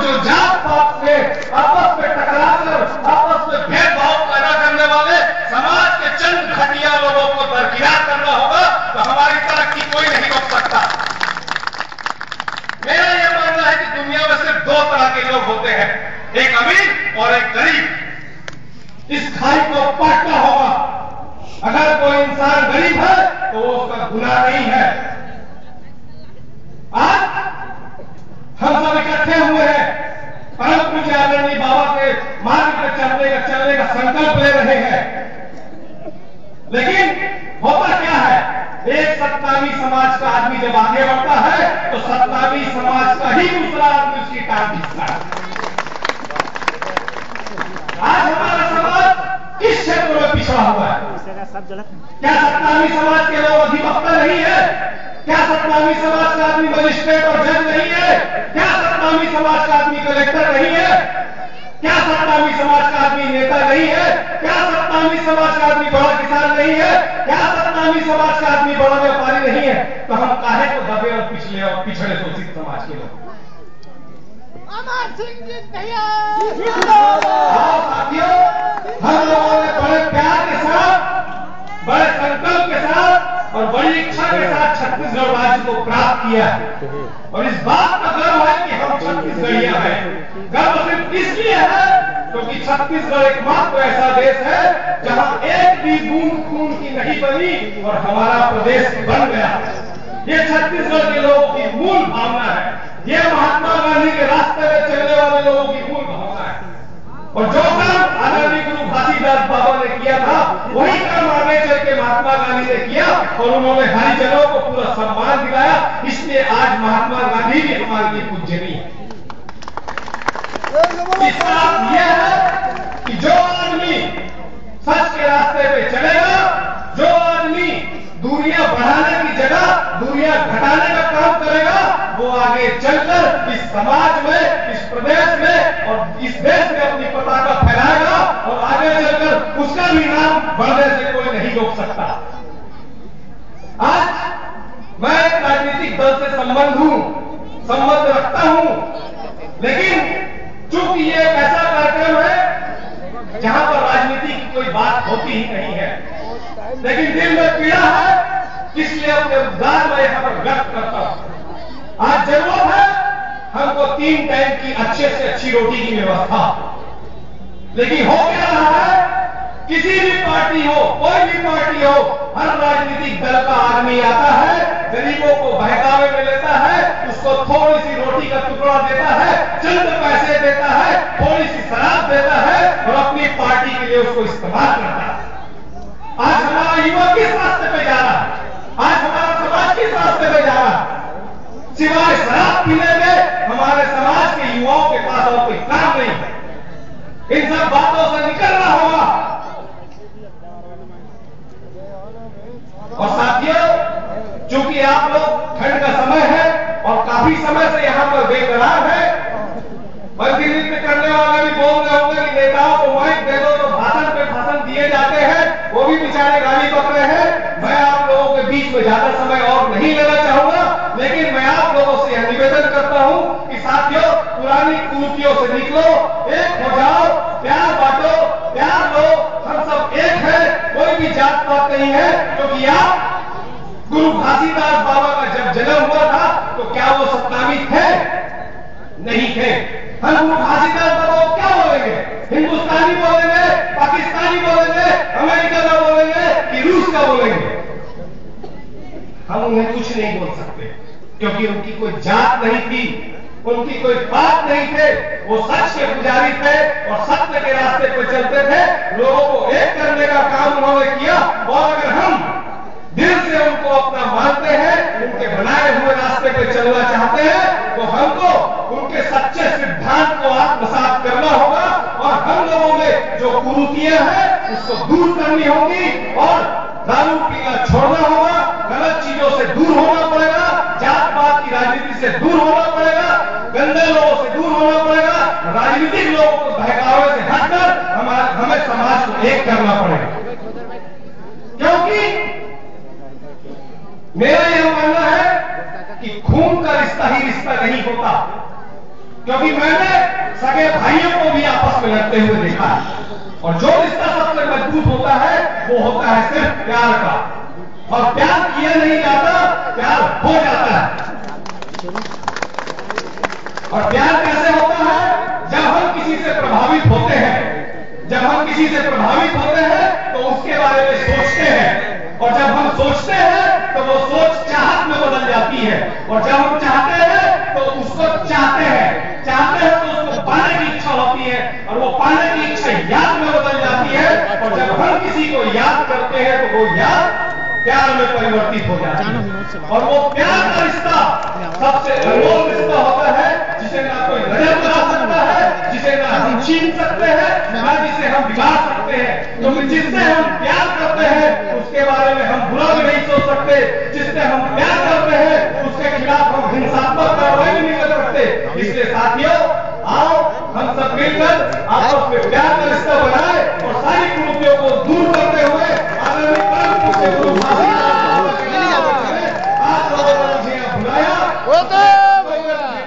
जो जात पात से आपस में टकराकर आपस में भेदभाव पैदा करने वाले समाज के चंद घटिया लोगों को दरकिनार करना होगा, तो हमारी तरक्की कोई नहीं रोक सकता। मेरा यह मानना है कि दुनिया में सिर्फ दो तरह के लोग होते हैं, एक अमीर और एक गरीब। इस खाई को पाटना होगा। अगर कोई इंसान गरीब है तो वो उसका गुनाह नहीं है। आज हम सब इकट्ठे हुए हैं, परम पूज्य आदरणीय बाबा के मार्ग पर चलने का संकल्प ले रहे हैं, लेकिन होता क्या है, एक सत्तावी समाज का आदमी जब आगे बढ़ता है तो सत्तावी समाज का ही दूसरा आदमी उसकी टांग खींचता है। आज हमारा समाज किस क्षेत्र में पिछड़ा हुआ है? क्या सत्तावी समाज के लोग अधिवक्ता नहीं है? क्या सत्तावी समाज का आदमी मजिस्ट्रेट और जज नहीं है? क्या सत्तावी समाज का आदमी कलेक्टर नहीं है? क्या सत्तावी समाज का आदमी नेता नहीं है? क्या सत्तावी समाज का आदमी बड़ा किसान नहीं है? क्या सत्तावी समाज का आदमी बड़ा व्यापारी नहीं है? तो हम काहे को दबे और पिछले और पिछड़े शोषित समाज के लोग? अमर सिंह जी साथियों, हम लोगों ने बड़े प्यार के साथ, बड़े संकल्प के साथ और बड़ी इच्छा के साथ छत्तीसगढ़ राज्य को प्राप्त किया है, और इस बात का गर्व है कि हम छत्तीसगढ़िया हैं। गर्व सिर्फ इसलिए है क्योंकि छत्तीसगढ़ एकमात्र ऐसा देश है जहां एक भी बूंद खून की नहीं बनी और हमारा प्रदेश बन गया। ये छत्तीसगढ़ के लोगों की मूल भावना है, ये महात्मा गांधी के रास्ते में चलने वाले लोगों की मूल भावना है। और जो काम आदरणीय गुरु घासीदास बाबा ने किया था वही काम आगे चल के महात्मा गांधी ने किया, और उन्होंने हरिजनों को पूरा सम्मान दिलाया। इसलिए आज महात्मा गांधी भी हमारे लिए पूजनीय है। इसका अर्थ यह है कि जो आदमी सच के रास्ते पे चलेगा, जो आदमी दूरियां बढ़ाने की जगह दूरियां घटाने का काम करेगा, वो आगे चलकर इस समाज में, इस प्रदेश में और इस देश में अपनी पताका फैलाएगा, और आगे चलकर उसका भी नाम बढ़ने से कोई नहीं रोक सकता। आज मैं एक राजनीतिक दल से संबंध रखता हूं, लेकिन चूंकि ये एक ऐसा कार्यक्रम है जहां पर राजनीति की कोई बात होती ही नहीं है, लेकिन दिल में पीड़ा है, इसलिए अपने उद्गार में यहां पर व्यक्त करता हूं। आज जरूरत है हमको 3 टाइम की अच्छे से अच्छी रोटी की व्यवस्था, लेकिन हो क्या रहा है, किसी भी पार्टी हो, कोई भी पार्टी हो, हर राजनीतिक दल का आदमी आता है, गरीबों को बहकावे में लेता है, उसको थोड़ी सी रोटी का टुकड़ा देता है, चंद पैसे देता है, थोड़ी सी शराब देता है और अपनी पार्टी के लिए उसको इस्तेमाल करता है। आज हमारा युवा किस रास्ते पे जा रहा है? आज हमारा समाज किस रास्ते पे जा रहा है? सिवाय शराब पीने में हमारे समाज के युवाओं के पास और कोई काम नहीं है। इन सब बातों से निकलना होगा। और साथियों, चूंकि आप लोग ठंड का समय है और काफी समय से यहां पर बेकरार है, मंत्री नृत्य करने वाले भी बोल रहे होंगे कि नेताओं को माइक दे दो तो भाषण पे भाषण दिए जाते हैं, वो भी बेचारे गाली पकड़े हैं। मैं आप लोगों के बीच में ज्यादा समय और नहीं लेना चाहूंगा, लेकिन मैं आप लोगों से यह निवेदन करता हूं कि साथियों, पुरानी कुरीतियों से निकलो, एक हो जाओ, प्यार बांटो, प्यार लो, हम सब एक है, कोई भी जात पात नहीं है। क्योंकि आप गुरु घासीदास बाबा का जब जन्म हुआ था तो क्या वो सत्तावी थे? नहीं थे। हम गुरु घासीदास बाबा को क्या बोलेंगे? हिंदुस्तानी बोलेंगे, पाकिस्तानी बोलेंगे, अमेरिका का बोलेंगे कि रूस का बोलेंगे? हम उन्हें कुछ नहीं बोल सकते, क्योंकि उनकी कोई जात नहीं थी, उनकी कोई बात नहीं थे। वो सच के पुजारी थे और सत्य के रास्ते पर चलते थे। लोगों को एक करने का काम उन्होंने किया, और अगर हम दिल से उनको अपना मानते हैं, उनके बनाए हुए रास्ते पर चलना चाहते हैं, तो हमको उनके सच्चे सिद्धांत को आत्मसात करना होगा, और हम लोगों में जो कुरीतियां हैं उसको दूर करनी होगी, और दारू पीना छोड़ना होगा, गलत चीजों से दूर होना पड़ेगा, जात पात की राजनीति से दूर होना पड़ेगा, गंदे लोगों से दूर होना पड़ेगा, राजनीतिक लोगों को बहकावे से हटकर हमें समाज को एक करना पड़ेगा। क्योंकि मेरा यह मानना है कि खून का रिश्ता ही रिश्ता नहीं होता। क्योंकि मैंने सगे भाइयों को भी आपस में लड़ते हुए देखा है। और जो रिश्ता सबसे मजबूत होता है वो होता है सिर्फ प्यार का, और प्यार किया नहीं जाता, प्यार हो जाता है। और प्यार कैसे होता है? जब हम किसी से प्रभावित होते हैं, जब हम किसी से प्रभावित होते हैं तो उसके बारे में सोचते हैं, और जब हम सोचते हैं तो वो सोच चाहत में बदल जाती है, और जब हम चाहते हैं तो उसको चाहते हैं तो उसको पाने की इच्छा होती है, और वो पाने की इच्छा याद में बदल जाती है, और जब हम किसी को याद करते हैं तो वो याद प्यार में परिवर्तित हो जाता है। और वो प्यार का रिश्ता सबसे अनमोल रिश्ता होता है, जिसे ना कोई नजर बना सकता है, जिसे ना हम छीन सकते हैं, ना जिसे हम बिगाड़ सकते हैं। क्योंकि जिससे हम प्यार करते हैं उसके बारे में हम बुरा भी नहीं सोच सकते, जिससे हम प्यार करते हैं उसके खिलाफ हम हिंसात्मक कार्रवाई भी नहीं कर सकते। इसलिए साथियों, आओ हम सब मिलकर आपस में प्यार का रिश्ता बनाए और सारी कुरीतियों को दूर करते हुए आगामी परम पूज्य गुरु आप लोगों ने मुझे यहाँ बुलाया,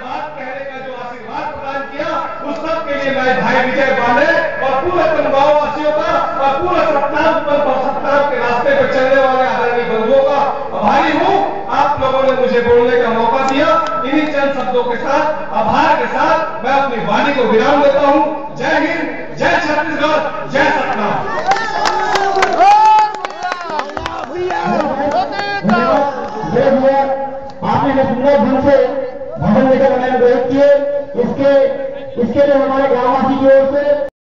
बात कहने का जो आशीर्वाद प्रदान किया, उस सब के लिए मैं भाई विजय पांडे और पूरे गांव वासियों का और पूरे सत्ताव के रास्ते पर चलने वाले आदरणीय बंधुओं का आभारी हूँ। आप लोगों ने मुझे बोलने का मौका दिया। इन्हीं चंद शब्दों के साथ, आभार के साथ मैं अपनी वाणी को विराम देता हूँ। जय हिंद, जय छत्तीसगढ़, जय सतनाम। आपने जो सुंदर ढंग से भवन लेकर बनाए किए, इसके लिए हमारे ग्रामवासी की ओर से